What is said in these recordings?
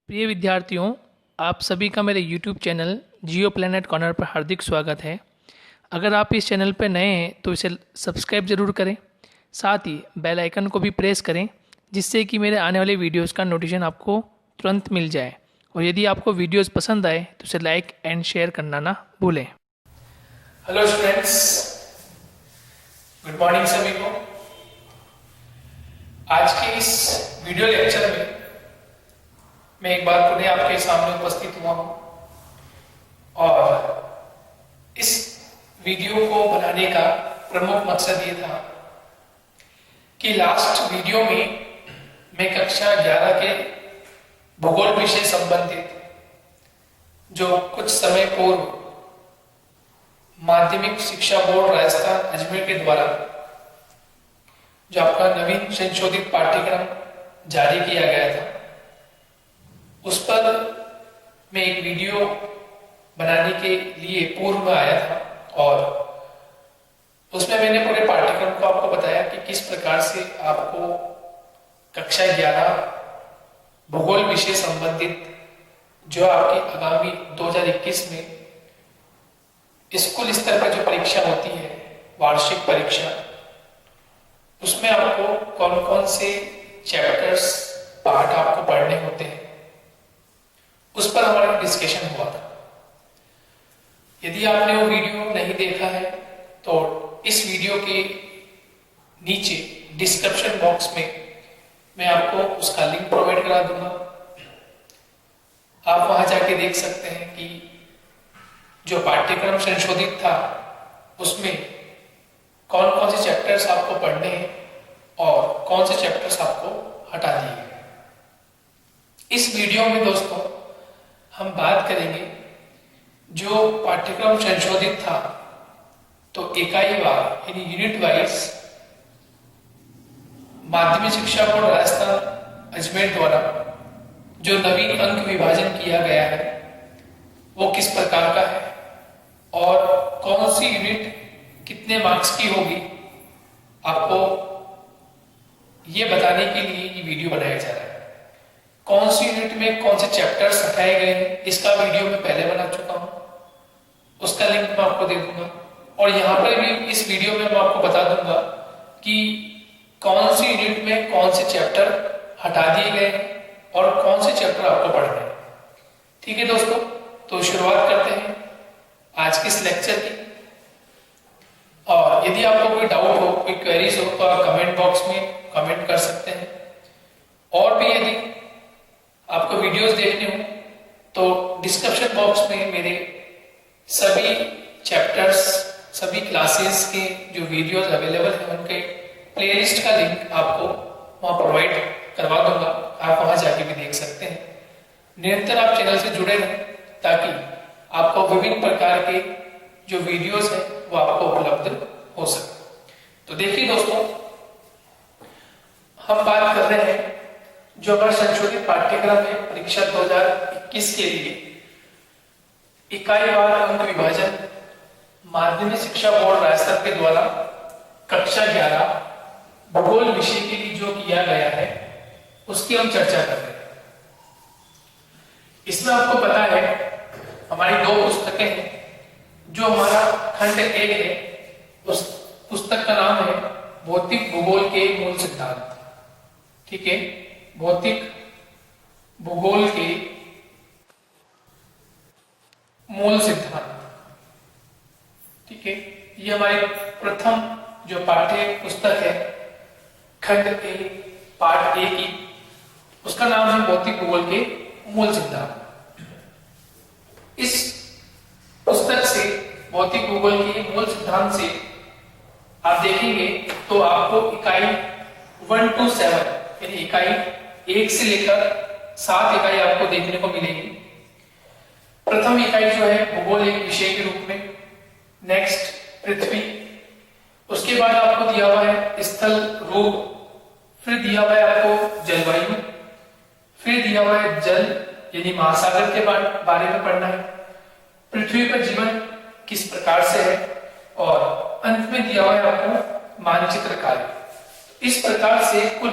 प्रिय विद्यार्थियों, आप सभी का मेरे YouTube चैनल जियो प्लैनेट कॉर्नर पर हार्दिक स्वागत है। अगर आप इस चैनल पर नए हैं तो इसे सब्सक्राइब ज़रूर करें, साथ ही बेल आइकन को भी प्रेस करें जिससे कि मेरे आने वाले वीडियोस का नोटिफिकेशन आपको तुरंत मिल जाए। और यदि आपको वीडियोस पसंद आए तो इसे लाइक एंड शेयर करना ना भूलें। हेलो स्टूडेंट्स, गुड मॉर्निंग सभी को। आज के इस वीडियो लेक्चर में मैं एक बार पुनः आपके सामने उपस्थित हुआ हूं और इस वीडियो को बनाने का प्रमुख मकसद ये था कि लास्ट वीडियो में मैं कक्षा 11 के भूगोल विषय संबंधित जो कुछ समय पूर्व माध्यमिक शिक्षा बोर्ड राजस्थान अजमेर के द्वारा जो आपका नवीन संशोधित पाठ्यक्रम जारी किया गया था उस पर मैं एक वीडियो बनाने के लिए पूर्व में आया था और उसमें मैंने पूरे पाठ्यक्रम को आपको बताया कि किस प्रकार से आपको कक्षा 11 भूगोल विषय संबंधित जो आपकी आगामी 2021 में स्कूल स्तर पर जो परीक्षा होती है, वार्षिक परीक्षा, उसमें आपको कौन कौन से चैप्टर्स पार्ट आपको पढ़ने होते हैं, उस पर हमारा डिस्कशन हुआ था। यदि आपने वो वीडियो नहीं देखा है तो इस वीडियो के नीचे डिस्क्रिप्शन बॉक्स में मैं आपको उसका लिंक प्रोवाइड करा दूंगा। आप वहां जाके देख सकते हैं कि जो पाठ्यक्रम संशोधित था उसमें कौन कौन से चैप्टर्स आपको पढ़ने हैं और कौन से चैप्टर्स आपको हटा दिए गए। इस वीडियो में दोस्तों हम बात करेंगे जो पाठ्यक्रम संशोधित था तो इकाईवार यानी यूनिट वाइज माध्यमिक शिक्षा बोर्ड राजस्थान अजमेर द्वारा जो नवीन अंक विभाजन किया गया है वो किस प्रकार का है और कौन सी यूनिट कितने मार्क्स की होगी, आपको ये बताने के लिए ये वीडियो बनाया जा रहा है। कौन सी यूनिट में कौन से चैप्टर्स हटाए गए हैं इसका वीडियो मैं पहले बना चुका हूं, उसका लिंक मैं आपको दे दूंगा। और यहाँ पर भी इस वीडियो में मैं आपको बता दूंगा कि कौन सी यूनिट में कौन से चैप्टर हटा दिए गए हैं और कौन से चैप्टर आपको पढ़ने हैं। ठीक है दोस्तों, तो शुरुआत करते हैं आज के इस लेक्चर की। और यदि आपको कोई डाउट हो, कोई क्वेरीज हो तो आप कमेंट बॉक्स में कमेंट कर सकते हैं। और भी यदि आपको वीडियोस देखने हो तो डिस्क्रिप्शन बॉक्स में मेरे सभी चैप्टर्स, सभी क्लासेस के जो वीडियोस अवेलेबल हैं उनके प्लेलिस्ट का लिंक आपको वहां प्रोवाइड करवा दूंगा। आप वहां जाके भी देख सकते हैं। निरंतर आप चैनल से जुड़े रहें ताकि आपको विभिन्न प्रकार के जो वीडियोस हैं वो आपको उपलब्ध हो सके। तो देखिए दोस्तों, हम बात कर रहे हैं जो हमारा संशोधित पाठ्यक्रम है परीक्षा 2021 के लिए इकाईवार अंक विभाजन माध्यमिक शिक्षा बोर्ड राजस्थान के द्वारा कक्षा 11 भूगोल विषय के लिए जो किया गया है उसकी हम चर्चा कर रहे हैं। इसमें आपको पता है हमारी 2 पुस्तकें हैं। जो हमारा खंड 1 है उस पुस्तक का नाम है भौतिक भूगोल के मूल सिद्धांत। ठीक है, भौतिक भूगोल के मूल सिद्धांत। ठीक है, ये हमारी प्रथम जो पाठ्य पुस्तक है खंड 1 पाठ 1 की, उसका नाम है भौतिक भूगोल के मूल सिद्धांत। इस पुस्तक से भौतिक भूगोल के मूल सिद्धांत से आप देखेंगे तो आपको इकाई 1 to 7 यानी इकाई 1 से लेकर 7 इकाई आपको देखने को मिलेगी। प्रथम इकाई जो है भूगोल एक विषय के रूप में, नेक्स्ट पृथ्वी, उसके बाद आपको दिया हुआ है स्थल रूप, फिर दिया हुआ है आपको जलवायु, फिर दिया हुआ है जल यानी महासागर के बारे में पढ़ना है, पृथ्वी पर जीवन किस प्रकार से है और अंत में दिया हुआ है आपको मानचित्र कार्य। इस प्रकार से कुल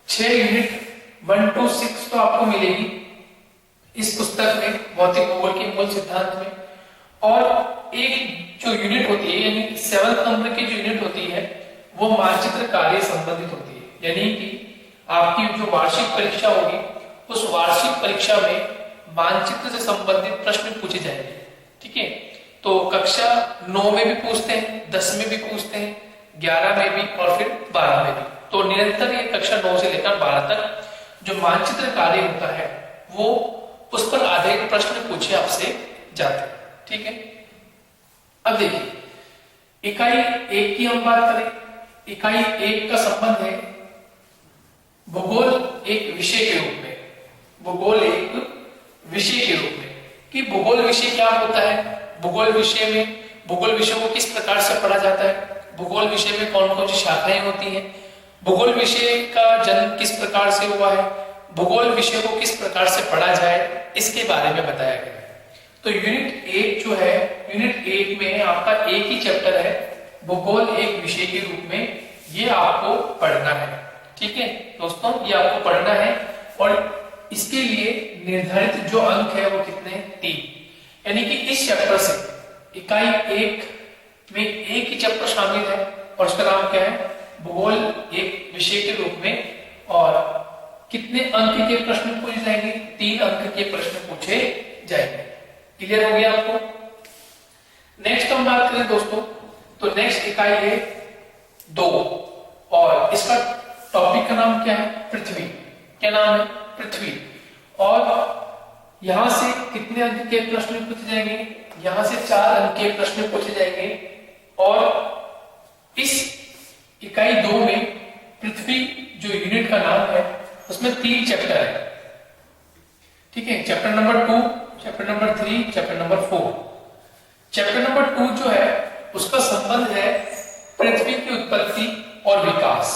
6 यूनिट 1 to 6 तो आपको मिलेगी इस पुस्तक में भौतिक भूगोल के मूल सिद्धांत में। और एक जो यूनिट होती है यानी 7th नंबर की जो यूनिट होती है वो मानचित्र कार्य संबंधित होती है, यानी कि आपकी जो वार्षिक परीक्षा होगी उस वार्षिक परीक्षा में मानचित्र से संबंधित प्रश्न पूछे जाएंगे। ठीक है, तो कक्षा 9 में भी पूछते हैं, 10 में भी पूछते हैं, 11 में भी और फिर 12 में भी। तो निरंतर ये कक्षा 9 से लेकर 12 तक जो मानचित्र कार्य होता है वो उस पर आधारित प्रश्न पूछे आपसे जाते हैं। ठीक है, अब देखिए इकाई 1 की हम बात करें। इकाई 1 का संबंध है भूगोल एक विषय के रूप में, भूगोल एक विषय के रूप में कि भूगोल विषय क्या होता है, भूगोल विषय में भूगोल विषय को किस प्रकार से पढ़ा जाता है, भूगोल विषय में कौन कौन सी शाखाएं होती हैं, भूगोल विषय का जन्म किस प्रकार से हुआ है, भूगोल विषय को किस प्रकार से पढ़ा जाए, इसके बारे में बताया गया है। तो यूनिट 1 जो है, यूनिट 1 में आपका एक ही चैप्टर है भूगोल एक विषय के रूप में, ये आपको पढ़ना है। ठीक है दोस्तों, ये आपको पढ़ना है और इसके लिए निर्धारित जो अंक है वो कितने 3, यानी कि इस चैप्टर से इकाई 1 में एक ही चैप्टर शामिल है और उसका नाम क्या है, भूगोल एक विषय के रूप में। और कितने अंक के प्रश्न पूछे जाएंगे, 3 अंक के प्रश्न पूछे जाएंगे। क्लियर हो गया आपको? नेक्स्ट हम बात करें दोस्तों, तो नेक्स्ट इकाई है 2 और इसका टॉपिक का नाम क्या है, पृथ्वी। क्या नाम है, पृथ्वी। और यहां से कितने अंक के प्रश्न पूछे जाएंगे, यहां से 4 अंक के प्रश्न पूछे जाएंगे। और इस इकाई 2 में पृथ्वी जो यूनिट का नाम है उसमें 3 चैप्टर है। ठीक है, chapter number 2, chapter number 3, chapter number 4। Chapter number 2 जो है उसका संबंध है पृथ्वी की उत्पत्ति और विकास,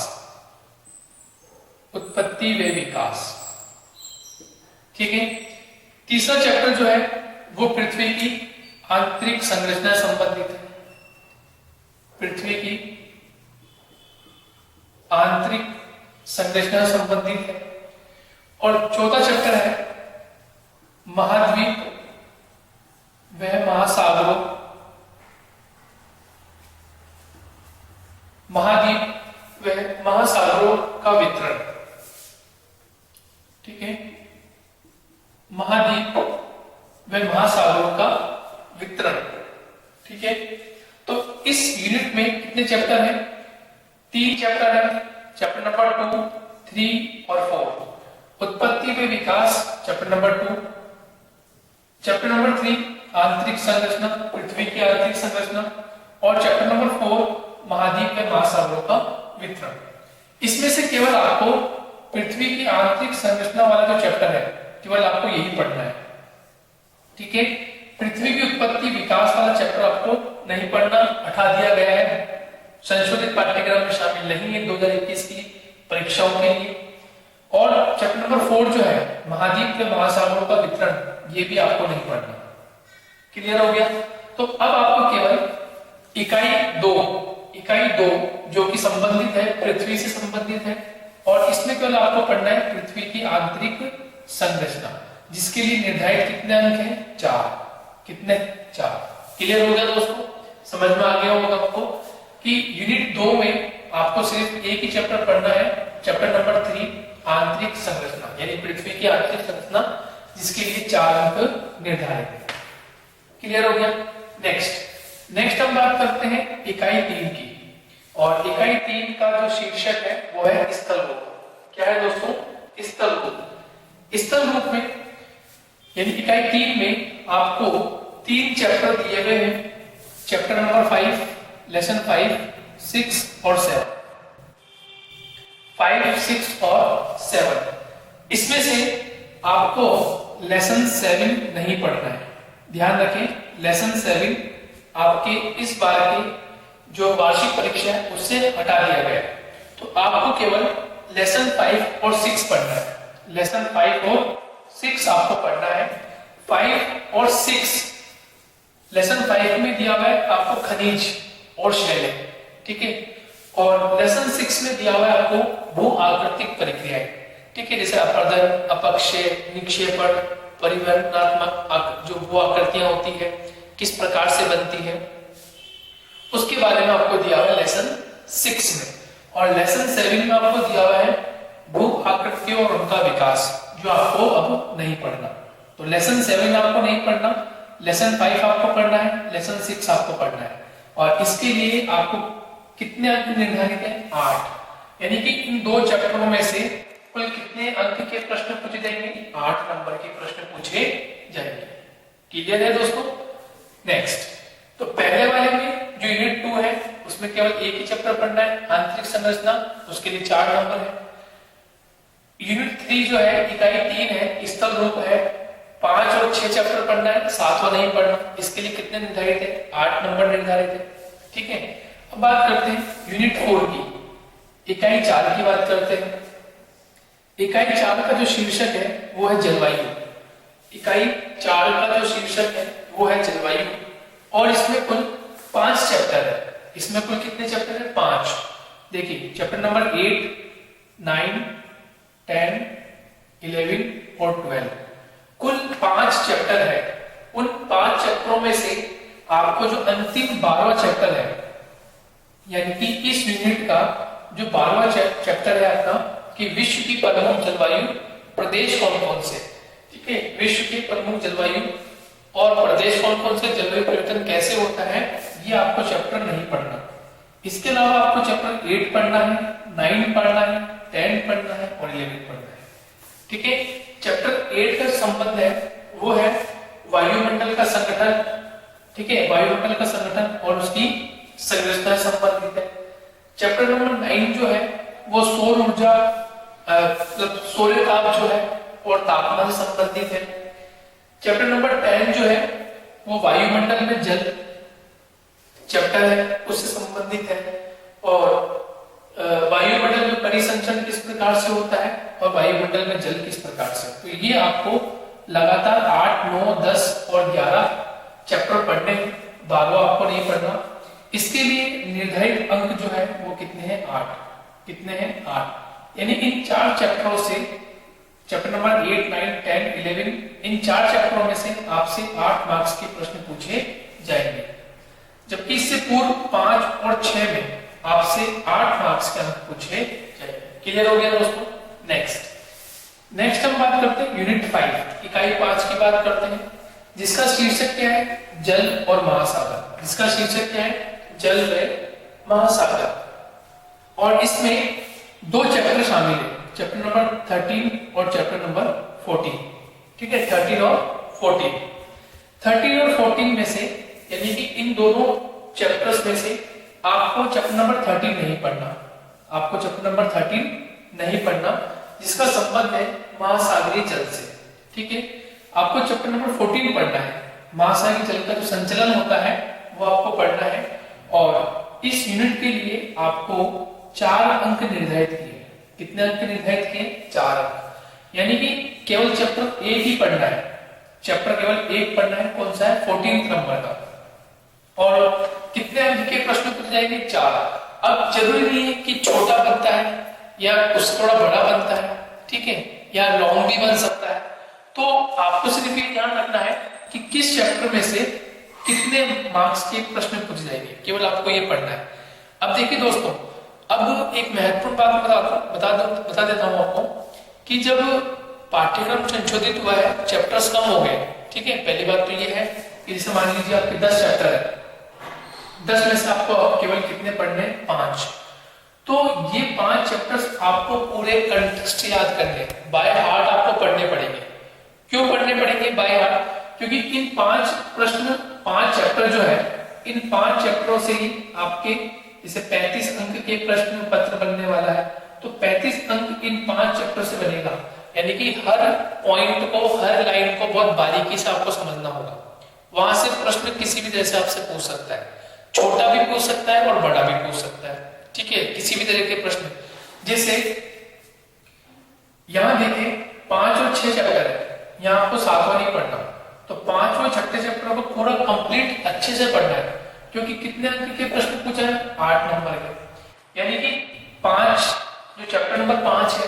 उत्पत्ति व विकास। ठीक है, तीसरा चैप्टर जो है वो पृथ्वी की आंतरिक संरचना संबंधित है, पृथ्वी की आंतरिक संरचना संबंधित है। और चौथा चैप्टर है महाद्वीप वह महासागरों, महाद्वीप वह महासागरों का वितरण। ठीक है, महाद्वीप व महासागरों का वितरण। ठीक है, तो इस यूनिट में कितने चैप्टर हैं, 3 चैप्टर हैं, चैप्टर नंबर 2, 3 और 4। उत्पत्ति व विकास चैप्टर नंबर 2, चैप्टर नंबर 3 आंतरिक संरचना, पृथ्वी की आंतरिक संरचना, और चैप्टर नंबर 4 महाद्वीप व महासागरों का वितरण। इसमें से केवल आपको पृथ्वी की आंतरिक संरचना वाला जो चैप्टर है केवल आपको यही पढ़ना है। ठीक है, पृथ्वी की उत्पत्ति विकास वाला चैप्टर आपको नहीं पढ़ना, हटा दिया गया है, संशोधित पाठ्यक्रम में शामिल नहीं है 2021 की परीक्षाओं के लिए। और चैप्टर नंबर 4 जो है महाद्वीप के महासागरों का वितरण, ये भी आपको नहीं पढ़ना। क्लियर हो गया? तो अब आपको केवल इकाई 2 जो कि संबंधित है पृथ्वी से संबंधित है, और इसमें केवल आपको पढ़ना है पृथ्वी की आंतरिक संरचना, जिसके लिए निर्धारित कितने अंक हैं, 4। कितने? 4। क्लियर हो गया दोस्तों? समझ में आ गया होगा आपको कि यूनिट 2 में आपको सिर्फ एक ही चैप्टर पढ़ना है, चैप्टर नंबर 3 आंतरिक संरचना, यानी पृथ्वी की आंतरिक संरचना, जिसके लिए 4 अंक निर्धारित है। क्लियर हो गया? नेक्स्ट हम बात करते हैं इकाई 3 की, और इकाई 3 का जो शीर्षक है वो है स्थलरूप। क्या है दोस्तों? स्थलरूप। स्थलरूप में यानी इकाई 3 में आपको 3 चैप्टर दिए गए हैं, चैप्टर नंबर 5, लेसन 5, 6 और 7। 5, 6 और 7। इसमें से आपको लेसन 7 नहीं पढ़ना है। ध्यान रखें, लेसन 7 आपके इस बार की जो वार्षिक परीक्षा है उससे हटा दिया गया है। तो आपको केवल लेसन 5 और 6 पढ़ना है। लेसन 5 और 6 आपको पढ़ना है। 5 और 6, लेसन 5 में दिया हुआ है आपको खनिज और शैलें, ठीक है, और लेसन 6 में दिया हुआ है आपको भू आकृतिक प्रक्रियाएं, ठीक है, जैसे अपरदन, अपक्षय, निक्षेपण, परिवर्तनात्मक जो वो आकृतियां होती है किस प्रकार से बनती है, उसके बारे में आपको दिया हुआ है लेसन 6 में। और लेसन 7 में आपको दिया हुआ है भू आकृतियों और उनका विकास, जो आपको अब नहीं पढ़ना। तो लेसन 7 आपको नहीं पढ़ना, लेसन 5 आपको पढ़ना है, लेसन 6 आपको पढ़ना है। और इसके लिए आपको कितने अंक निर्धारित है? 8। यानी कि इन 2 चैप्टरों में से कुल कितने अंक के प्रश्न पूछे जाएंगे? 8 नंबर के प्रश्न पूछे जाएंगे। क्लियर है दोस्तों? नेक्स्ट, तो पहले वाले में जो यूनिट 2 है उसमें केवल एक ही चैप्टर पढ़ना है, आंतरिक संरचना, उसके लिए 4 नंबर है। यूनिट 3 जो है इकाई 3 है, स्थल रूप है, 5 और 6 चैप्टर पढ़ना है, 7वां नहीं पढ़ना। इसके लिए कितने निर्धारित है? 8 नंबर निर्धारित है। ठीक है, अब बात करते हैं यूनिट 4 की, इकाई 4 की बात करते हैं। इकाई 4 का जो शीर्षक है वो है जलवायु। इकाई 4 का जो शीर्षक है वो है जलवायु, और इसमें कुल 5 चैप्टर है। इसमें कुल कितने चैप्टर है? 5। देखिए, चैप्टर नंबर 8, 9, 10, 11 और 12, कुल 5 चैप्टर है। उन 5 चैप्टरों में से आपको जो अंतिम 12वां चैप्टर है, यानी कि इस यूनिट का जो 12वां चैप्टर है आपका, कि विश्व की प्रमुख जलवायु प्रदेश कौन कौन से, ठीक है, विश्व के प्रमुख जलवायु और प्रदेश कौन कौन से, जलवायु परिवर्तन कैसे होता है, ये आपको चैप्टर नहीं पढ़ना। इसके अलावा आपको चैप्टर 8 पढ़ना है, 9 पढ़ना है, 10 पढ़ना है और 11 पढ़ना है। ठीक है, चैप्टर 8 का संबंध है वो है वायुमंडल का संगठन। ठीक है, वायुमंडल का संगठन और उसकी संरचना से संबंधित है। चैप्टर नंबर 9 जो है वो सौर ऊर्जा, मतलब सूर्य ताप जो है और तापमान से संबंधित है। चैप्टर नंबर 10 जो है वो वायुमंडल में जल चैप्टर है, उससे संबंधित है। और वायुमंडल में परिसंचरण किस प्रकार से होता है और वायुमंडल में जल किस प्रकार से। तो ये आपको लगातार 8, 9, 10 और 11 चैप्टर पढ़ने, 12वां आपको नहीं पढ़ना। इसके लिए निर्धारित अंक जो है वो कितने हैं? 8। कितने हैं? 8। यानी इन 4 चैप्टरों से, चैप्टर नंबर 8, 9, 10, 11, इन 4 चैप्टरों में से आपसे 8 मार्क्स के प्रश्न पूछे जाएंगे, जबकि इससे पूर्व 5 और 6 में आपसे 8 मार्क्स के अंक पूछे जाएंगे। क्लियर हो गया दोस्तों? नेक्स्ट हम बात करते हैं यूनिट 5, इकाई 5 की बात करते हैं, जिसका शीर्षक क्या है? जल और महासागर। जिसका शीर्षक क्या है? जल व महासागर। और इसमें 2 चैप्टर शामिल है, चैप्टर नंबर 13 और चैप्टर नंबर 14। ठीक है, 13 और 14। 13 और 14 में से, यानी कि इन दोनों चैप्टर्स में से आपको चैप्टर नंबर 13 नहीं पढ़ना। आपको चैप्टर नंबर 13 नहीं पढ़ना, जिसका संबंध है महासागरीय जल से। ठीक है, आपको चैप्टर नंबर 14 पढ़ना है, महासागरीय जल का जो संचलन होता है वो आपको पढ़ना है। और इस यूनिट के लिए आपको 4 अंक निर्धारित किए। कितने अंक निर्धारित किए? 4 अंक। यानी कि केवल चैप्टर 1 ही पढ़ना है, चैप्टर केवल 1 पढ़ना है। कौन सा है? 14 नंबर का। और कितने अंक के प्रश्न पूछे जाएंगे? 4। अब जरूरी नहीं है कि छोटा बनता है या उससे थोड़ा बड़ा बनता है, ठीक है, या लॉन्ग भी बन सकता है। तो आपको सिर्फ ये ध्यान रखना है कि किस चैप्टर में से कितने मार्क्स के प्रश्न पूछे जाएंगे, केवल आपको ये पढ़ना है। अब देखिए दोस्तों, अब एक महत्वपूर्ण बात बता देता हूं आपको कि जब पाठ्यक्रम संशोधित हुआ है, चैप्टर्स कम हो गए। ठीक है, पहली बात तो ये है कि जैसे मान लीजिए आपके 10 चैप्टर है, 10 में से आपको केवल कितने पढ़ने? 5। तो ये 5 चैप्टर्स आपको पूरे कंटेक्स्ट याद करने, बाय हार्ट आपको पढ़ने पड़ेंगे। क्यों पढ़ने पड़ेंगे बाय हार्ट? क्योंकि इन 5 चैप्टर जो है, इन 5 चैप्टरों से ही आपके जैसे 35 अंक के प्रश्न पत्र बनने वाला है, तो 35 अंक इन 5 चैप्टर से बनेगा। यानी कि हर पॉइंट को, हर लाइन को बहुत बारीकी से आपको समझना होगा। वहां से प्रश्न किसी भी तरह से आपसे पूछ सकता है, छोटा भी पूछ सकता है और बड़ा भी पूछ सकता है। ठीक है, किसी भी तरह के प्रश्न। जैसे यहां देखिए 5 और 6 चैप्टर है, यहां आपको 7वां नहीं पढ़ना, तो 5 और 6 चैप्टर को पूरा कंप्लीट अच्छे से पढ़ना है। क्योंकि कितने अंक के प्रश्न पूछा है? 8 नंबर के। यानी कि 5 जो चैप्टर नंबर 5 है,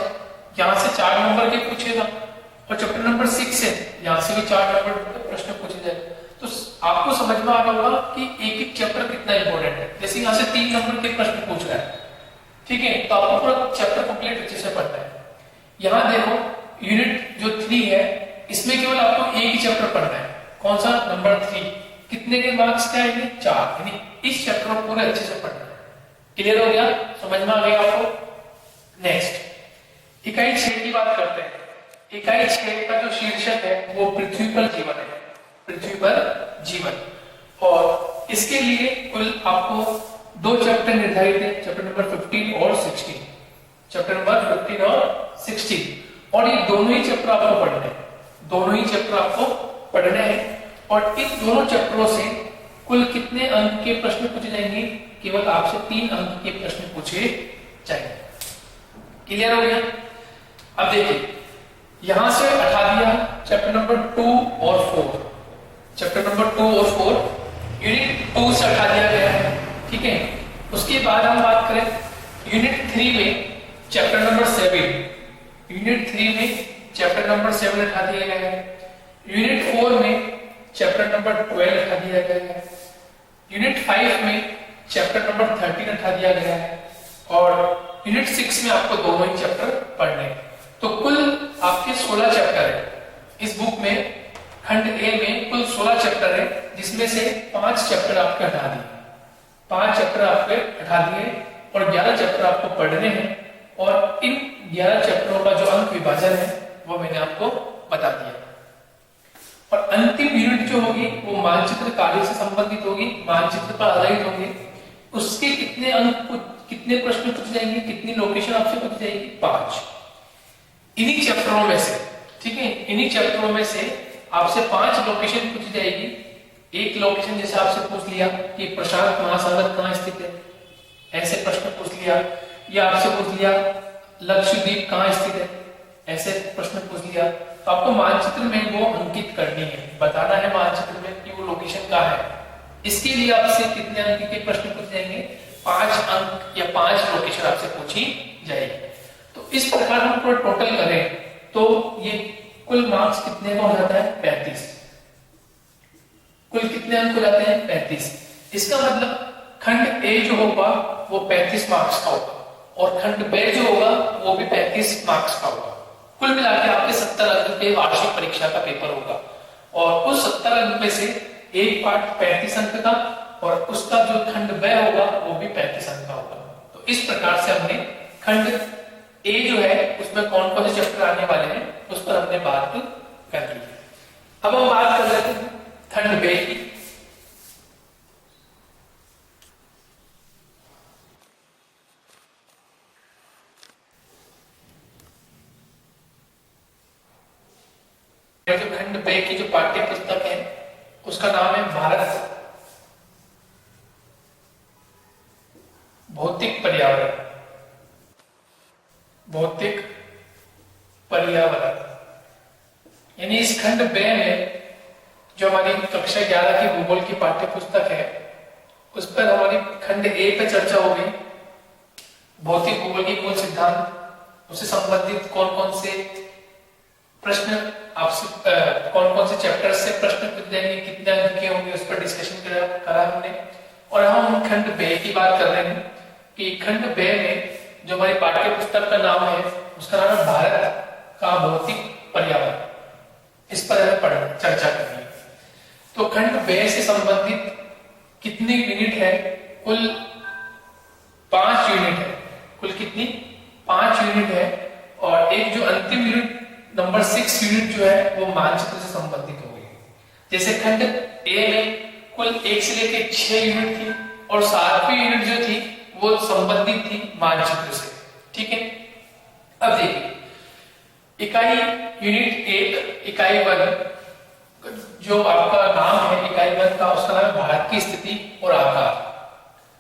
यहां से 4 नंबर के पूछेगा, और चैप्टर नंबर 6 है, यहां के 4 नंबर प्रश्न पूछे जाए। तो आपको समझ में आ रहा होगा कि एक एक चैप्टर कितना इंपॉर्टेंट है। जैसे यहाँ से 3 नंबर के प्रश्न पूछ रहा है, ठीक है, तो आपको पूरा चैप्टर कंप्लीट अच्छे से पढ़ना है। यहाँ देखो यूनिट जो 3 है इसमें केवल आपको एक ही चैप्टर पढ़ना है। कौन सा? नंबर 3। कितने के मार्क्स क्या आएंगे? 4। यानी इस चैप्टर को पूरे अच्छे से पढ़ना है। क्लियर हो गया? समझ में आ गया आपको? नेक्स्ट इकाई 6 की बात करते हैं। इकाई 6 का जो शीर्षक है वो पृथ्वी पर जीवन है। पृथ्वी पर जीवन, और इसके लिए कुल आपको 2 चैप्टर निर्धारित है, चैप्टर नंबर 15 और 16। चैप्टर नंबर 15 और 16, और ये दोनों ही चैप्टर आपको पढ़ने हैं। दोनों ही चैप्टर आपको पढ़ने हैं, और इन दोनों चैप्टरों से कुल कितने अंक के प्रश्न पूछे जाएंगे? केवल आपसे 3 अंक के प्रश्न पूछे जाएंगे। क्लियर हो गया? अब देखिए यहां से हटा दिया चैप्टर नंबर 2 और 4। चैप्टर नंबर 2 और 4 यूनिट 2 से हटा दिया गया है, ठीक है। उसके बाद हम बात करें यूनिट 3 में चैप्टर नंबर 7। यूनिट 3 में चैप्टर नंबर 7 हटा दिया गया है। यूनिट 4 में चैप्टर नंबर 12 हटा दिया गया है। यूनिट 5 में चैप्टर नंबर 13 हटा दिया गया है, और यूनिट 6 में आपको दोनों ही चैप्टर पढ़ने हैं। तो कुल आपके 16 चैप्टर है इस बुक में। खंड ए में कुल 16 चैप्टर है, जिसमें से 5 चैप्टर आपके हटा दिए। 5 चैप्टर आपके हटा दिए और 11 चैप्टर आपको पढ़ने हैं, और इन 11 चैप्टरों का जो अंक विभाजन है वो मैंने आपको बता दिया। और अंतिम यूनिट जो होगी वो मानचित्र कार्य से संबंधित होगी, मानचित्र पर आधारित होंगे। उसके कितने अंक, कितने प्रश्न पूछे जाएंगे, कितनी लोकेशन आपसे पूछी जाएगी? 5। इन्हीं चैप्टरों में से, ठीक है, इन्हीं चैप्टरों में से आपसे 5 लोकेशन पूछी जाएगी। एक लोकेशन जैसे आपसे पूछ लिया कि प्रशांत महासागर कहाँ स्थित है, ऐसे प्रश्न पूछ लिया, या आपसे पूछ लिया लक्षद्वीप कहाँ स्थित है, ऐसे प्रश्न पूछ लिया। तो आपको मानचित्र में वो अंकित करनी है, बताना है मानचित्र में कि वो लोकेशन कहाँ है। इसके लिए आपसे कितने अंक के प्रश्न पूछे जाएंगे? 5 अंक या 5 लोकेशन आपसे पूछी जाएगी। तो इस प्रकार हम पूरा टोटल करें तो ये कुल मार्क्स कितने का हो जाता है? 35। कुल कितने अंक हो जाते हैं? 35। इसका मतलब खंड ए जो होगा वो 35 मार्क्स का होगा, और खंड बी जो होगा वो भी 35 मार्क्स का होगा। कुल मिलाकर आपके 70 अंक के वार्षिक परीक्षा का पेपर होगा, और उस 70 अंक में से एक पार्ट 35 अंक का, और उसका जो खंड बी होगा वो भी 35 अंक का होगा। तो इस प्रकार से हमने खंड ए जो है उसमें कौन कौन से चैप्टर आने वाले हैं उस पर हमने बात कर ली। अब हम बात कर लेते हैं खंड बी की। जो खंड बी की जो पाठ्य पुस्तक है उसका नाम है भारत भौतिक पर्यावरण। भौतिक पर्यावरण यानी इस खंड बी में जो हमारी कक्षा 11 की भूगोल की पाठ्य पुस्तक है उस पर हमारी खंड ए पे चर्चा हो गई। भौतिक भूगोल की मूल सिद्धांत, उससे संबंधित कौन कौन से प्रश्न आपसे, कौन कौन से चैप्टर से प्रश्न पूछ जाएंगे, कितने अंक के होंगे, उस पर डिस्कशन करा हमने। और हम खंड बी की बात कर रहे हैं कि खंड बी में जो हमारी पाठ्य पुस्तक का नाम है उसका नाम है भारत का भौतिक पर्यावरण। इस पर हमें चर्चा करनी है। तो खंड बी से संबंधित कितनी यूनिट है? कुल 5 यूनिट है। कुल कितनी? 5 यूनिट है, और एक जो अंतिम यूनिट नंबर 6 यूनिट जो है वो मानचित्र से संबंधित होगी। जैसे खंड ए में कुल 1 से लेकर 6 यूनिट थी, और 7वीं यूनिट जो थी वो संबंधित थी मानचित्र से, ठीक है। अब देखिए इकाई यूनिट 1 इकाई 1 जो आपका नाम है इकाई 1 का, उसका नाम है भारत की स्थिति और आकार।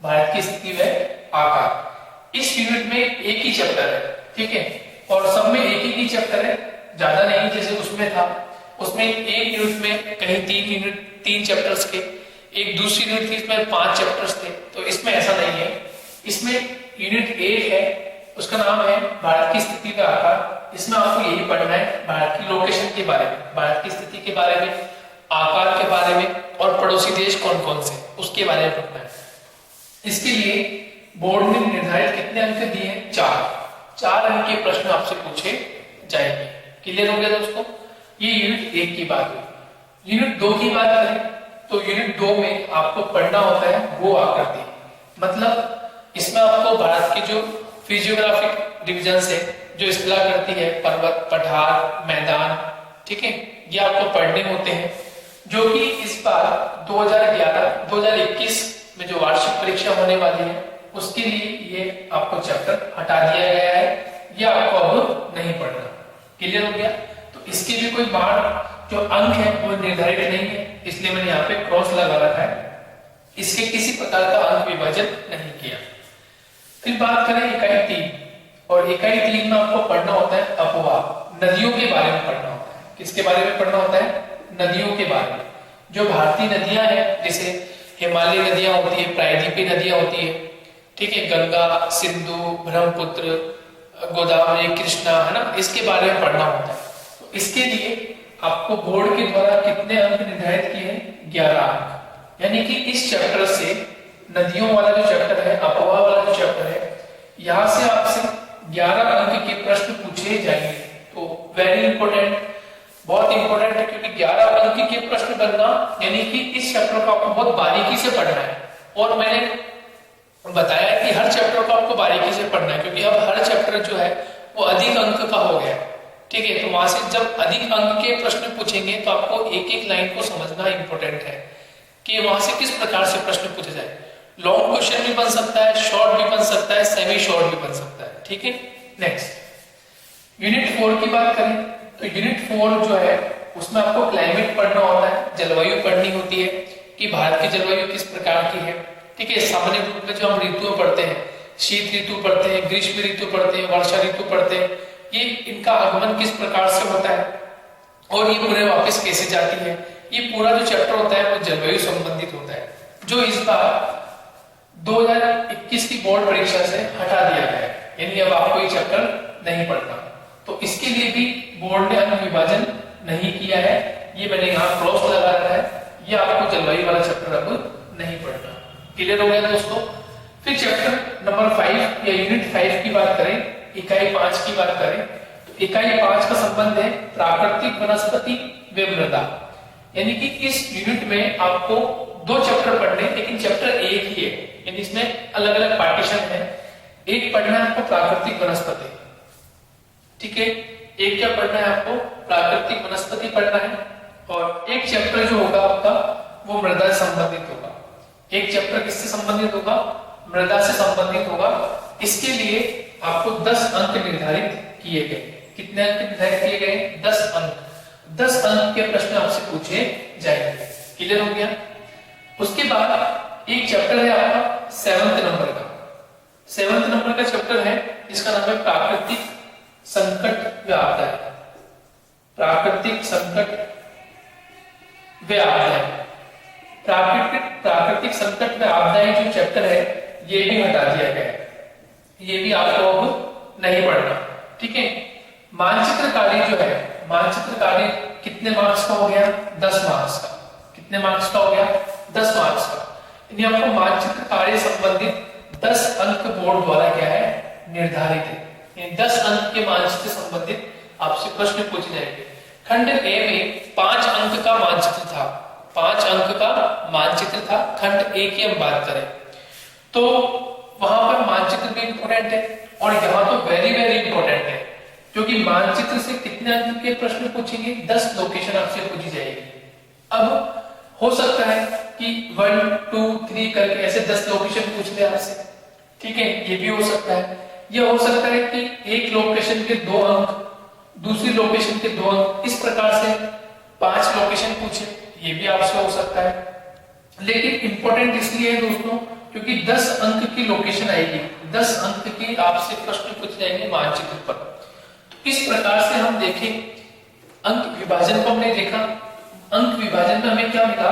भारत की स्थिति व आकार। इस यूनिट में एक ही चैप्टर है, ठीक है, और सब में एक ही चैप्टर है, ज्यादा नहीं जैसे उसमें था। उसमें एक यूनिट में कहीं 3 चैप्टर्स के, एक दूसरी यूनिट थी इसमें 5 चैप्टर्स थे। तो इसमें ऐसा नहीं है। इसमें यूनिट 1 है, उसका नाम है भारत की स्थिति का आकार, इसमें आपको यही पढ़ना है भारत की लोकेशन के बारे में, भारत की स्थिति के बारे में, आकार के बारे में और पड़ोसी देश कौन कौन से उसके बारे में पढ़ना है। इसके लिए बोर्ड ने निर्धारित कितने अंक दिए हैं? 4 अंक के प्रश्न आपसे पूछे जाएंगे। क्लियर हो गया दोस्तों? ये यूनिट 1 की बात हुई। यूनिट 2 की बात करें तो यूनिट 2 में आपको पढ़ना होता है भू आकृति, मतलब इसमें आपको भारत की जो फिजियोग्राफिक डिविजन है जो इस्तेला करती है, पर्वत, पठार, मैदान, ठीक है, ये आपको पढ़ने होते हैं, जो कि इस बार 2011-2021 में जो वार्षिक परीक्षा होने वाली है उसके लिए ये आपको चैप्टर हटा दिया गया है, ये आपको अब नहीं पढ़ना। क्लियर हो गया? तो इसके भी कोई मार्क जो अंक है वो निर्धारित नहीं है, इसलिए मैंने यहाँ पे क्रॉस लगा रखा है। इसके किसी प्रकार का अंक विभाजन नहीं किया। फिर बात करें इकाई 3, और इकाई 3 में आपको पढ़ना होता है अपवाह, नदियों के बारे में पढ़ना होता है। किसके बारे में पढ़ना होता है? नदियों के बारे में। जो भारतीय नदियां हैं, जैसे हिमालय नदियां होती है, प्रायद्वीपीय नदियां होती है, ठीक है, गंगा, सिंधु, ब्रह्मपुत्र, गोदावरी, कृष्णा, है ना, इसके बारे में पढ़ना होता है। तो इसके लिए आपको बोर्ड के द्वारा कितने अंक निर्धारित किए हैं? 11 अंक। यानी कि इस चैप्टर से, नदियों वाला जो चैप्टर है, अपवाह वाला जो चैप्टर है, यहां से आपसे 11 अंक के प्रश्न पूछे जाएंगे। तो वेरी इंपॉर्टेंट, बहुत इंपॉर्टेंट है, क्योंकि 11 अंक के प्रश्न बनना यानी कि इस चैप्टर को आपको बहुत बारीकी से पढ़ना है। और मैंने बताया कि हर चैप्टर को आपको बारीकी से पढ़ना है, क्योंकि अब हर चैप्टर जो है वो अधिक अंक का हो गया, ठीक है। तो वहां से जब अधिक अंक के प्रश्न पूछेंगे तो आपको एक एक लाइन को समझना इंपॉर्टेंट है कि वहां से किस प्रकार से प्रश्न पूछे जाए। लॉन्ग क्वेश्चन भी बन सकता है, शॉर्ट भी बन सकता है, सेमी शॉर्ट भी बन सकता है, ठीक है। नेक्स्ट यूनिट 4 की बात करें तो यूनिट 4 जो है उसमें आपको क्लाइमेट पढ़ना होता है, जलवायु पढ़नी होती है कि भारत की जलवायु किस प्रकार की है, ठीक है। सामान्य रूप में जो हम ऋतुओं पढ़ते हैं, शीत ऋतु पढ़ते हैं, ग्रीष्म ऋतु पढ़ते हैं, वर्षा ऋतु पढ़ते हैं, ये इनका आगमन किस प्रकार से होता है और ये पूरे वापस कैसे जाती है, ये पूरा जो चैप्टर होता है वो जलवायु संबंधित होता है, जो इस बार 2021 की बोर्ड परीक्षा से हटा दिया गया है। यानी अब आपको ये चैप्टर नहीं पढ़ना। तो इसके लिए भी बोर्ड ने अंक विभाजन नहीं किया है, ये मैंने यहाँ क्रॉस लगा रखा है, ये आपको जलवायु वाला चैप्टर अब नहीं पढ़ना। क्लियर हो गया दोस्तों? फिर चैप्टर नंबर 5 या यूनिट 5 की बात करें, इकाई 5 की बात करें तो इकाई 5 का संबंध है प्राकृतिक वनस्पति व मृदा। यानी कि इस यूनिट में आपको 2 चैप्टर पढ़ने, लेकिन चैप्टर एक ही है, यानी इसमें अलग अलग पार्टीशन है। एक पढ़ना है आपको प्राकृतिक वनस्पति, ठीक है, एक क्या पढ़ना है आपको? प्राकृतिक वनस्पति पढ़ना है, और एक चैप्टर जो होगा आपका वो मृदा से संबंधित होगा। एक चैप्टर किससे संबंधित होगा? मृदा से संबंधित होगा। इसके लिए आपको 10 अंक निर्धारित किए गए। कितने अंक निर्धारित किए गए? 10 अंक। 10 अंक के प्रश्न आपसे पूछे जाएंगे। क्लियर हो गया? उसके बाद एक चैप्टर है आपका 7th नंबर का। 7th नंबर का चैप्टर है, इसका नाम है प्राकृतिक संकट व आपदाएं। प्राकृतिक संकट व आपदाएं। प्राकृतिक संकट व आपदाएं जो चैप्टर है ये भी हटा दिया गया है, ये भी आपको अब नहीं पढ़ना, ठीक है। मानचित्र कार्य जो है, मानचित्र कार्य कितने मार्क्स का हो गया? 10 मार्क्स का। कितने मार्क्स का हो गया? 10 मार्क्स का। यानी आपको मानचित्र कार्य संबंधित 10 अंक बोर्ड द्वारा क्या है? निर्धारित है। 10 अंक के मानचित्र संबंधित आपसे प्रश्न पूछे जाएंगे। खंड ए में 5 अंक का मानचित्र था, 5 अंक का मानचित्र था। खंड ए की हम बात करें तो वहां पर मानचित्र भी इंपॉर्टेंट है, और यहाँ तो वेरी वेरी इंपॉर्टेंट है, क्योंकि मानचित्र से कितने अंक के प्रश्न पूछेंगे? 10 लोकेशन आपसे पूछी जाएगी। अब हो सकता है कि 1, 2, 3 करके ऐसे 10 लोकेशन पूछ ले आपसे, ठीक है, ये भी हो सकता है। यह हो सकता है कि एक लोकेशन के 2 अंक, दूसरी लोकेशन के 2 अंक, इस प्रकार से 5 लोकेशन पूछे, ये भी आपसे हो सकता है। लेकिन इंपॉर्टेंट इसलिए है दोस्तों क्योंकि 10 अंक की लोकेशन आएगी, 10 अंक की आपसे प्रश्न पूछे जाएंगे मानचित्र पर। तो इस प्रकार से हम देखें, अंक विभाजन को हमने देखा। अंक विभाजन में हमें क्या मिला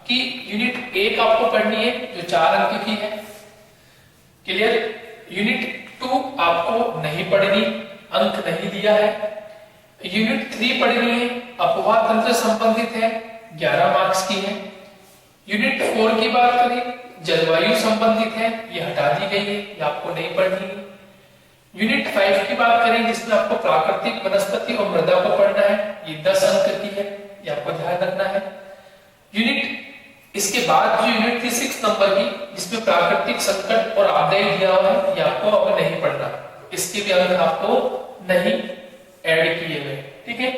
कि यूनिट 1 आपको पढ़नी है जो 4 अंक की है। क्लियर? यूनिट 2 आपको नहीं पढ़नी, अंक नहीं दिया है। यूनिट 3 पढ़नी है, अपवाह तंत्र संबंधित है, 11 मार्क्स की है। यूनिट 4 की बात करें, जलवायु संबंधित है, ये हटा दी गई है, ये आपको नहीं पढ़नी है। यूनिट 5 की बात करें जिसमें आपको प्राकृतिक वनस्पति और मृदा को पढ़ना है, ये 10 अंक की है, ये आपको ध्यान रखना है। यूनिट इसके बाद जो यूनिट थी 6 नंबर की, जिसमें प्राकृतिक संकट और आपदाएं दिया हुआ है, ये आपको अब नहीं पढ़ना, इसके भी अंक आपको नहीं ऐड किए हुए, ठीक है।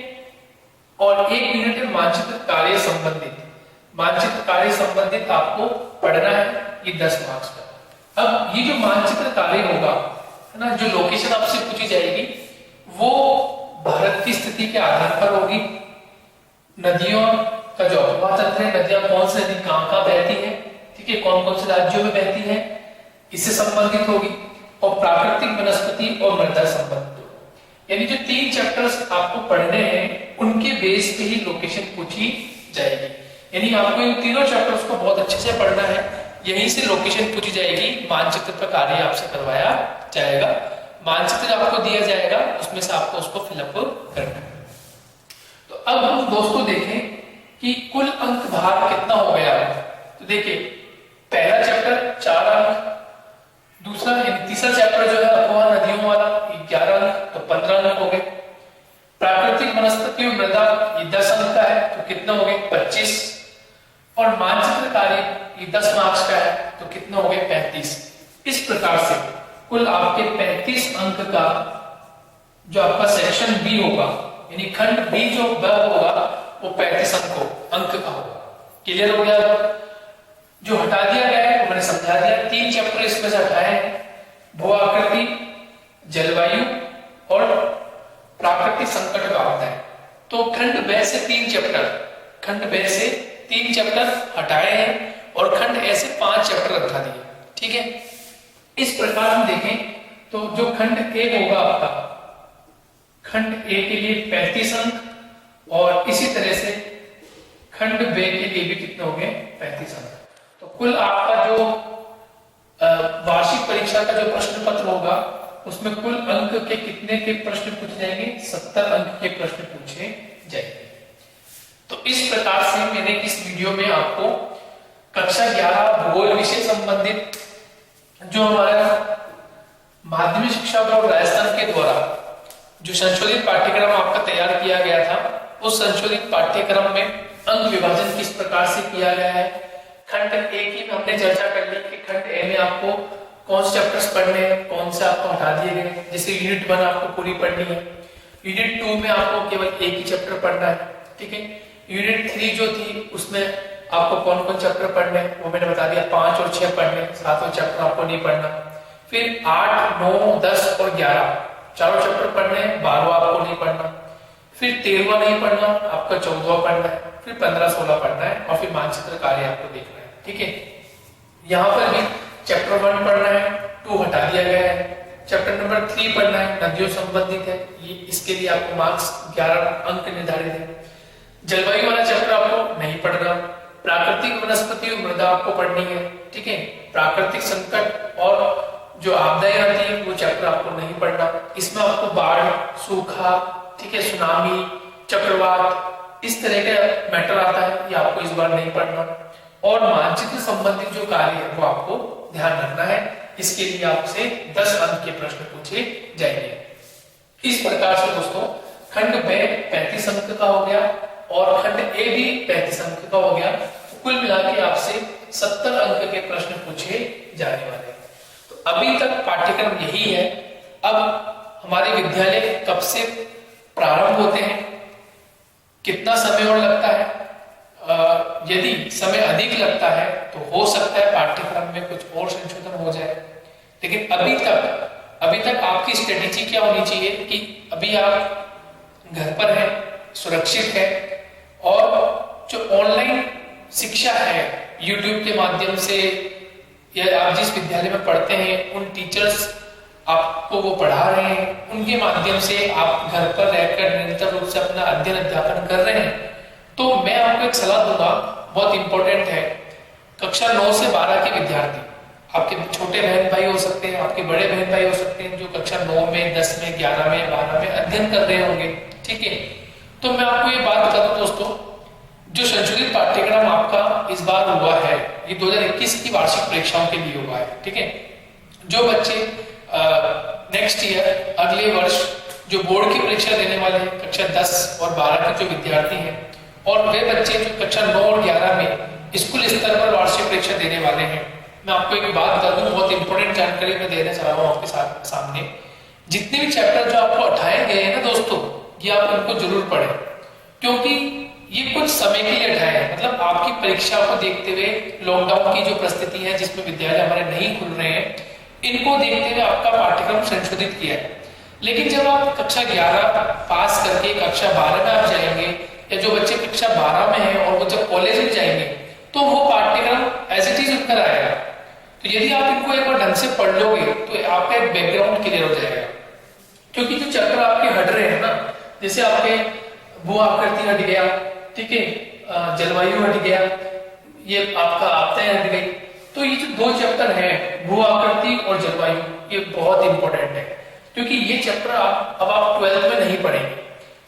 और एक यूनिट है मानचित्र कार्य संबंधित, मानचित्र कार्य संबंधित आपको पढ़ना है, ये 10 मार्क्स का। अब ये जो मानचित्र कार्य होगा है ना, जो लोकेशन आपसे पूछी जाएगी वो भारत की स्थिति के आधार पर होगी। नदियों का जो अपवाह तंत्र है, नदियां कौन सी नदी कहां बहती है, ठीक है, कौन कौन से राज्यों में बहती है, इससे संबंधित होगी। और प्राकृतिक वनस्पति और मृदा संबंधित होगी। यानी जो 3 चैप्टर्स आपको पढ़ने हैं उनके बेस पे ही लोकेशन पूछी जाएगी। यानी आपको इन तीनों चैप्टर्स को बहुत अच्छे से पढ़ना है, यहीं से लोकेशन पूछी जाएगी। मानचित्र पर कार्य आपसे करवाया जाएगा, मानचित्र आपको दिया जाएगा, उसमें से आपको उसको फिलअप करना है। तो अब हम दोस्तों देखें कि कुल अंक भार कितना हो गया है। तो देखिए, पहला चैप्टर 4 अंक, दूसरा तीसरा चैप्टर जो है अपवाह नदियों वाला 11 अंक, तो 15 अंक हो गए। प्राकृतिक वनस्पति और मृदा ये 10 अंक का है, तो कितना हो गए 25। और मानचित्र कार्य ये 10 मार्क्स का है, तो कितना हो गए 35। इस प्रकार से कुल आपके 35 अंक का जो आपका सेक्शन बी होगा, यानी खंड बी जो होगा वो 35 अंक का होगा। क्लियर हो गया? जो हटा दिया गया है वो मैंने समझा दिया। 3 चैप्टर इसमें से हटाए हैं, भू आकृति, जलवायु और प्राकृतिक संकट का होता है। तो खंड बे से 3 चैप्टर, खंड बे से 3 चैप्टर हटाए हैं और खंड ए से 5 चैप्टर रखा दिए, ठीक है। इस प्रकार हम देखें तो जो खंड ए होगा आपका, खंड ए के लिए 35 अंक और इसी तरह से खंड बे के लिए भी कितने हो गए 35 अंक। तो कुल आपका जो वार्षिक परीक्षा का जो प्रश्न पत्र होगा उसमें कुल अंक के कितने के प्रश्न पूछे जाएंगे, 70 अंक के प्रश्न पूछे जाएंगे। तो इस प्रकार से मैंने इस वीडियो में आपको कक्षा 11 भूगोल विषय संबंधित जो हमारा माध्यमिक शिक्षा बोर्ड राजस्थान के द्वारा जो संशोधित पाठ्यक्रम आपका तैयार किया गया था, उस संशोधित पाठ्यक्रम में अंक विभाजन किस प्रकार से किया गया है। खंड ए की हमने चर्चा कर ली कि खंड ए में आपको कौन से चैप्टर्स पढ़ने हैं, कौन से आपको हटा दिए गए। जैसे यूनिट 1 आपको पूरी पढ़नी है, यूनिट 2 में आपको केवल एक ही चैप्टर पढ़ना है, ठीक है। यूनिट 3 जो थी उसमें आपको कौन कौन चैप्टर पढ़ने हैं वो मैंने बता दिया, 5 और 6 पढ़ने, 7वां चैप्टर आपको नहीं पढ़ना। फिर 8, 9, 10 और 11 चारों चैप्टर पढ़ने हैं, 12वां आपको नहीं पढ़ना। फिर 13वां नहीं पढ़ना, आपका 14वां पढ़ना है, फिर 15, 16 पढ़ना है और फिर मानचित्र कार्य आपको देखना है, ठीक है। यहाँ पर भी चैप्टर 1 पढ़ना है, 2 हटा दिया गया है। चैप्टर नंबर 3 पढ़ना है, नदियों संबंधित है, ये इसके लिए आपको मार्क्स 11 अंक निर्धारित है। जलवायु वाला चैप्टर आपको नहीं पढ़ना। प्राकृतिक वनस्पति और मृदा आपको पढ़नी है, ठीक है। प्राकृतिक संकट और जो आपदाएं आती है वो चैप्टर आपको नहीं पढ़ना। इसमें आपको बाढ़, सूखा, ठीक है, सुनामी, चक्रवात, इस तरह का मैटर आता है, ये आपको इस बार नहीं पढ़ना। और मानचित्र संबंधित जो कार्य है वो आपको ध्यान रखना है, इसके लिए आपसे 10 अंक के प्रश्न पूछे जाएंगे। इस प्रकार से दोस्तों खंड बे 35 अंक का हो गया और खंड ए भी 35 अंक का हो गया। तो कुल मिला के आपसे 70 अंक के प्रश्न पूछे जाने वाले हैं। तो अभी तक पाठ्यक्रम यही है। अब हमारे विद्यालय कब से प्रारंभ होते हैं, कितना समय और लगता है, यदि समय अधिक लगता है तो हो सकता है पाठ्यक्रम में कुछ और संशोधन हो जाए। लेकिन अभी तक आपकी स्ट्रेटेजी क्या होनी चाहिए कि अभी आप घर पर हैं, सुरक्षित है और जो ऑनलाइन शिक्षा है YouTube के माध्यम से या आप जिस विद्यालय में पढ़ते हैं उन टीचर्स आपको वो पढ़ा रहे हैं, उनके माध्यम से आप घर पर रहकर निरंतर रूप से अपना अध्ययन अध्यापन कर रहे हैं। तो मैं आपको एक सलाह दूंगा, बहुत इंपॉर्टेंट है। कक्षा 9 से 12 के विद्यार्थी आपके छोटे बहन भाई हो सकते हैं, आपके बड़े बहन भाई हो सकते हैं जो कक्षा 9 में, 10 में, 11 में, 12 में अध्ययन कर रहे होंगे। ठीक है, तो मैं आपको ये बात बता दूं दोस्तों, जो संशोधित पाठ्यक्रम आपका इस बार हुआ है, ये 2021 की वार्षिक परीक्षाओं के लिए हुआ है। ठीक है, जो बच्चे नेक्स्ट ईयर अगले वर्ष जो बोर्ड की परीक्षा देने वाले हैं, कक्षा 10 और 12 के जो विद्यार्थी हैं, और वे बच्चे जो कक्षा 9 और 11 में स्कूल स्तर पर वार्षिक परीक्षा देने वाले हैं, मैं आपको एक बात बता दूं, बहुत इंपॉर्टेंट जानकारी मैं देना चाह रहा हूं आपके सामने। जितने भी चैप्टर जो आपको उठाए गए हैं ना दोस्तों, ये आप इनको जरूर पढ़ें, क्योंकि ये कुछ समय के लिए उठाए हैं। मतलब आपकी परीक्षा को देखते हुए, लॉकडाउन की जो परिस्थिति है जिसमें विद्यालय हमारे नहीं खुल रहे हैं, इनको देखते हुए आपका पाठ्यक्रम संशोधित किया है। लेकिन जब आप कक्षा 11 पास करके कक्षा 12 में आप जाएंगे, या जो बच्चे कक्षा 12 में हैं और वो जब कॉलेज में जाएंगे, तो वो पाठ्यक्रम एज इट इज उठकर आएगा। तो यदि आप इनको एक बार ढंग से पढ़ लोगे तो आपका एक बैकग्राउंड क्लियर हो जाएगा। क्योंकि जो चैप्टर आपके हट रहे हैं ना, जैसे आपके भू आकृति हट गया, ठीक है, जलवायु हट गया, ये आपका आपदाएं हट गई, तो ये जो 2 चैप्टर हैं, भू आकृति और जलवायु, ये बहुत इंपॉर्टेंट है। क्योंकि ये चैप्टर अब आप 12th में नहीं पढ़ेंगे,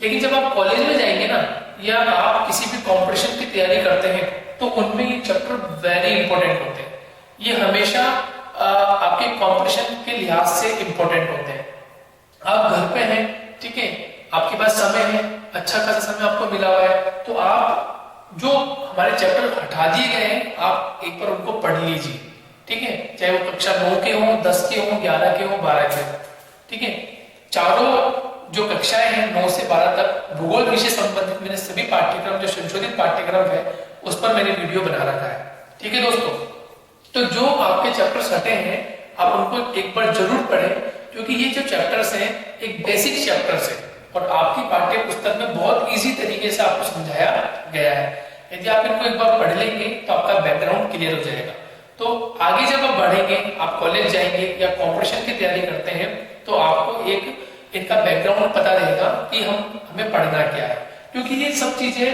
लेकिन जब आप कॉलेज में जाएंगे ना, या आप किसी भी कंपटीशन की तैयारी करते हैं, तो उनमें ये चैप्टर वेरी इंपॉर्टेंट होते हैं। ये हमेशा आपके कंपटीशन के लिहाज से इंपॉर्टेंट होते हैं। आप घर पे हैं, ठीक है, आपके पास समय है, अच्छा खासा समय आपको मिला हुआ है, तो आप जो हमारे चैप्टर हटा दिए गए हैं, आप एक बार उनको पढ़ लीजिए। ठीक है, चाहे वो कक्षा 9 के हो, 10 के हो, 11 के हो, 12 के हो। ठीक है, चारों जो कक्षाएं हैं 9 से 12 तक, भूगोल विषय संबंधित मैंने सभी पाठ्यक्रम, जो संशोधित पाठ्यक्रम है, उस पर मैंने वीडियो बना रखा है। ठीक है दोस्तों, तो जो आपके चैप्टर्स हटे हैं, आप उनको एक बार जरूर पढ़ें, क्योंकि ये जो चैप्टर्स हैं एक बेसिक चैप्टर्स है और आपकी पाठ्य पुस्तक में बहुत इजी तरीके से आपको समझाया गया है। यदि आप इनको एक बार पढ़ लेंगे तो आपका बैकग्राउंड क्लियर हो जाएगा। तो आगे जब आप बढ़ेंगे, आप कॉलेज जाएंगे या कॉम्पिटिशन की तैयारी करते हैं, तो आपको एक इनका बैकग्राउंड पता रहेगा कि हमें पढ़ना क्या है। क्योंकि ये सब चीजें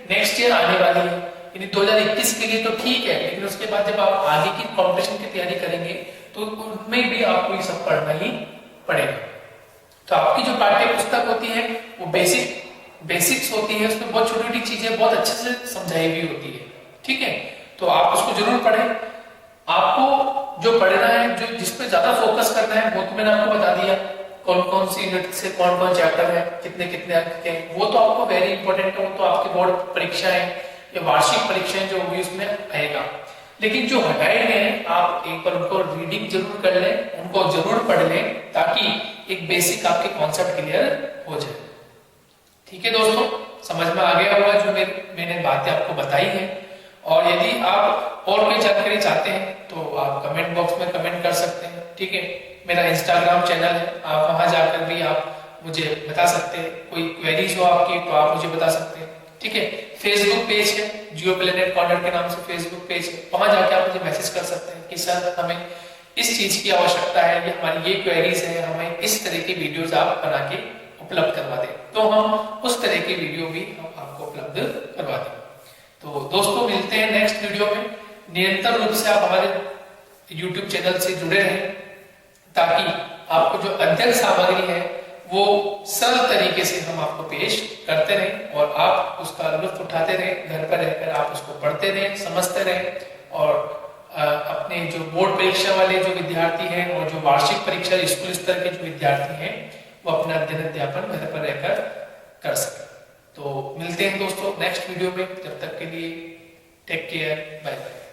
नेक्स्ट ईयर आने वाली है, यानी 2021 के लिए तो ठीक है, लेकिन उसके बाद जब आप आगे की कॉम्पिटिशन की तैयारी करेंगे तो उनमें भी आपको ये सब पढ़ना ही पड़ेगा। तो आपकी जो पाठ्य पुस्तक होती है वो बेसिक्स होती है, उसमें बहुत छोटी छोटी चीजें बहुत अच्छे से समझाई हुई होती है। ठीक है, तो आप उसको जरूर पढ़ें। आपको जो पढ़ना है, जो जिस पे ज्यादा फोकस करना है, वो तो मैंने आपको बता दिया, कौन कौन सी यूनिट से कौन कौन चैप्टर है, कितने कितने अंक के, वो तो आपको वेरी इंपॉर्टेंट है, वो तो आपकी बोर्ड परीक्षा है या वार्षिक परीक्षाएं जो होगी उसमें आएगा। लेकिन जो हटाए गए हैं, आप एक बार उनको रीडिंग जरूर कर लें, उनको जरूर पढ़ लें, ताकि एक बेसिक आपके कॉन्सेप्ट क्लियर हो जाए। ठीक है दोस्तों, समझ में आ गया होगा जो मैंने बातें आपको बताई है। और यदि आप और कोई जानकारी चाहते हैं तो आप कमेंट बॉक्स में कमेंट कर सकते हैं। ठीक है, मेरा इंस्टाग्राम चैनल है, आप वहां जाकर भी आप मुझे बता सकते हैं। कोई क्वेरीज हो आपकी तो आप मुझे बता सकते हैं। ठीक है, फेसबुक पेज है, जियो प्लेनेट कॉर्नर के नाम से फेसबुक पेज है, वहां जाके आप मुझे मैसेज कर सकते हैं कि सर हमें इस चीज की आवश्यकता है, या हमारी ये क्वेरीज है, हमें इस तरह की वीडियोज आप बना के उपलब्ध करवा दें, तो हम उस तरह की वीडियो भी हम आपको उपलब्ध करवा दें। तो दोस्तों, मिलते हैं नेक्स्ट वीडियो में। निरंतर रूप से आप हमारे YouTube चैनल से जुड़े रहें, ताकि आपको जो अध्ययन सामग्री है वो सरल तरीके से हम आपको पेश करते रहें और आप उसका लुत्फ उठाते रहें। घर पर रहकर आप उसको पढ़ते रहें, समझते रहें, और अपने जो बोर्ड परीक्षा वाले जो विद्यार्थी हैं और जो वार्षिक परीक्षा स्कूल स्तर के जो विद्यार्थी हैं, वो अपना अध्ययन अध्यापन घर पर रहकर कर सकें। तो मिलते हैं दोस्तों नेक्स्ट वीडियो में, जब तक के लिए टेक केयर, बाय बाय।